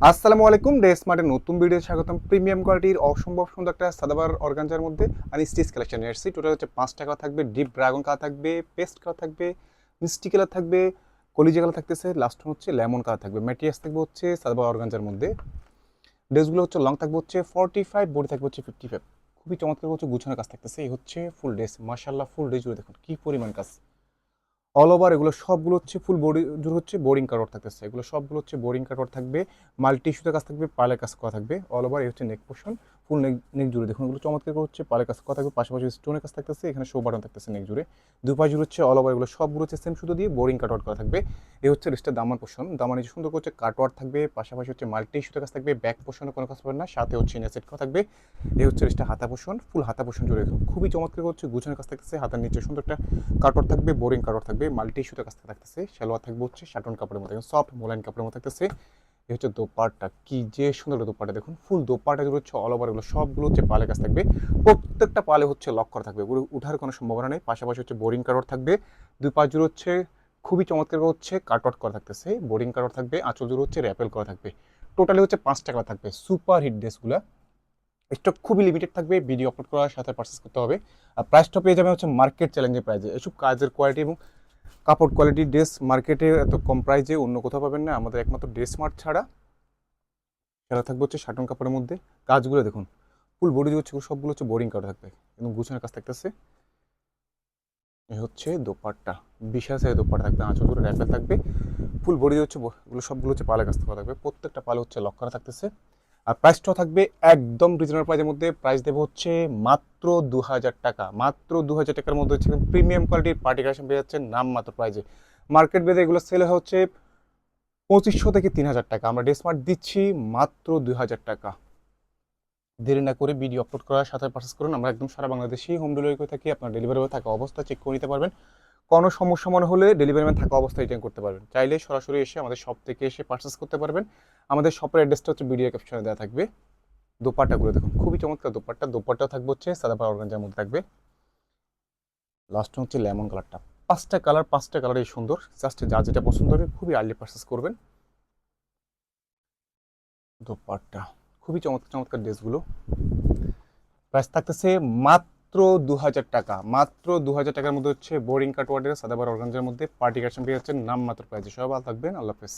আসসালামু আলাইকুম, ডেসমার্টের নতুন ভিডিও স্বাগতম। প্রিমিয়াম কোয়ালিটির অসম্ভব সুন্দর একটা সাদাবার অর্গানজার মধ্যে আমি স্টিচ কালেকশন নিয়ে এসেছি। টোটাল হচ্ছে 5টা কালার থাকবে, ডিপ ড্রাগন কালার থাকবে, পেস্ট কালার থাকবে, মিষ্টি কালার থাকবে, কলিজা কালার থাকতেছে, লাস্ট হচ্ছে লেমন কালার থাকবে। ম্যাটেরিয়ালস থাকবে হচ্ছে সাদাবার অর্গানজার মধ্যে। ড্রেসগুলো হচ্ছে লং থাকবে হচ্ছে 45, বডি থাকবে হচ্ছে 55। খুবই চমৎকার হচ্ছে গুছানোর কাজ থাকতেছে। এই হচ্ছে ফুল ড্রেস, মাশাআল্লাহ ফুল ড্রেস জুড়ে দেখুন কি পরিমাণ কাজ। অল ওভার এগুলো সবগুলো হচ্ছে ফুল বডি জুড়ে হচ্ছে বোরিং কাটওয়ার্ক থাকতেছে। এগুলো সবগুলো হচ্ছে বোরিং কাটওয়ার্ক থাকবে, মাল্টি ইস্যুতে কাজ থাকবে, পালের কাজ করা থাকবে। অল ওভার এই হচ্ছে নেক পোর্শন, ফুল নেক নেক জুড়ে দেখুন এগুলো চমৎকার করে হচ্ছে পালের কাজ করা থাকবে, পাশাপাশি স্টোনের কাজ থাকতেছে, এখানে শো বাটন থাকতেছে নেক জুড়ে। দুই পাশ জুড়ে হচ্ছে অল ওভার এগুলো সবগুলো হচ্ছে সেম সুতো দিয়ে বোরিং কাটওয়ার্ক করা থাকবে। এই হচ্ছে রেস্টের দামান পোর্শন, দামানে সুন্দর করে হচ্ছে কাটওয়ার্ক থাকবে, পাশাপাশি হচ্ছে মাল্টি ইস্যুতে কাজ থাকবে, ব্যাক পোর্শনে কোনো কাজ পাবেন না, সাথে হচ্ছে নেসেট করা থাকবে। এই হচ্ছে রেস্টটা হাতা পোর্শন, ফুল হাতা পোর্শন জুড়ে দেখুন খুবই চমৎকার হচ্ছে গুছানোর কাজ থাকতেছে। হাতার নিচে সুন্দর একটা কাটওয়ার্ক থাকবে, বোরিং কাটওয়ার্ক থাকবে, মাল্টি ইস্যুতে কাজ থাকতেছে। সালোয়ার থাকবে হচ্ছে শাটন কাপড়ের মতো, সফট মোলাইন কাপড়ের মতো থাকতেছে। এই হচ্ছে দোপাট্টা, কি যে সুন্দর দোপাট্টা দেখুন, ফুল দোপাট্টা জুড়ে হচ্ছে অল ওভার এগুলো সবগুলো হচ্ছে পালে কাজ থাকবে। প্রত্যেকটা পালে হচ্ছে লক করা থাকবে, পুরো উঠার কোনো সম্ভাবনা নেই। পাশাপাশি হচ্ছে বোরিং কাটওয়ার্ক থাকবে, দুই পাশ জুড়ে হচ্ছে খুবই চমৎকার হচ্ছে কাটওয়ার্ক করা থাকতেছে, বোরিং কাটওয়ার্ক থাকবে, আঁচল জুড়ে হচ্ছে র্যাপেল করা থাকবে। টোটালি হচ্ছে 5টা কালার থাকবে, সুপার হিট ড্রেসগুলো। স্টক খুবই লিমিটেড থাকবে, ভিডিও আপলোড করার সাথে পারচেস করতে হবে। আর প্রাইসটা পেয়ে যাবে হচ্ছে মার্কেট চ্যালেঞ্জের প্রাইসে। এসব কাজের কোয়ালিটি এবং কাপড় কোয়ালিটি ড্রেস মার্কেটে এত কম প্রাইসে অন্য কোথাও পাবেন না, আমাদের একমাত্র ড্রেস মার্ট ছাড়া। সেটা থাকবে হচ্ছে শাটন কাপড়ের মধ্যে। কাজগুলো দেখুন ফুল বডি হচ্ছে সবগুলো হচ্ছে বোরিং করা থাকবে এবং গুছানোর কাজ থাকতেছে। এই হচ্ছে দোপাট্টা, বিশাল সাইজের দোপাট্টা থাকবে, আঁচল জুড়ে র্যাপেল থাকবে, ফুল বডি হচ্ছে এগুলো সবগুলো হচ্ছে পালে কাজ করা থাকবে, প্রত্যেকটা পালে হচ্ছে লক করা থাকতেছে। আর প্রাইসটাও থাকবে একদম রিজনেবল প্রাইসের মধ্যে। প্রাইস দেবো হচ্ছে মাত্র 2000 টাকা, মাত্র 2000 টাকার মধ্যে হচ্ছে প্রিমিয়াম কোয়ালিটির পার্টি কালেকশন পেয়ে যাচ্ছে নাম মাত্র প্রাইসে। মার্কেট বেদে এগুলো সেল হচ্ছে 2500 থেকে 3000 টাকা, আমরা ডেসমার্ট দিচ্ছি মাত্র 2000 টাকা। দেরি না করে ভিডিও আপলোড করার সাথে পারচেস করুন। আমরা একদম সারা বাংলাদেশেই হোম ডেলিভারি করে থাকি, আপনার ডেলিভারি থাকা অবস্থা চেক করে নিতে পারবেন। কোনো সমস্যা মনে হলে ডেলিভারি ম্যান থাকা অবস্থায় রিটার্ন করতে পারবেন। চাইলে সরাসরি এসে আমাদের শপ থেকে এসে পারচেস করতে পারবেন। আমাদের শপের অ্যাড্রেসটা হচ্ছে ভিডিও ক্যাপশনে দেওয়া থাকবে। দোপাট্টাগুলো দেখুন খুবই চমৎকার দোপাট্টা, দোপাট্টা থাকবে হচ্ছে সাদাপাড়া অর্গানজার মধ্যে থাকবে। লাস্ট হচ্ছে লেমন কালারটা, 5টা কালার, 5টা কালারই সুন্দর, জাস্ট যা যেটা পছন্দ হবে খুবই আর্লি পারচেস করবেন। দোপাট্টা খুবই চমৎকার চমৎকার ড্রেসগুলো। প্রাইস থাকতেছে মাত্র 2000 টাকা, মাত্র 2000 টাকার মধ্যে হচ্ছে বোরিং কাট ওয়ার্ডের সাদাবার অর্গানজার মধ্যে পার্টি কালেকশন পেয়ে যাচ্ছেন নাম মাত্র প্রাইসে। সবাই ভালো থাকবেন, আল্লাহ হাফেজ।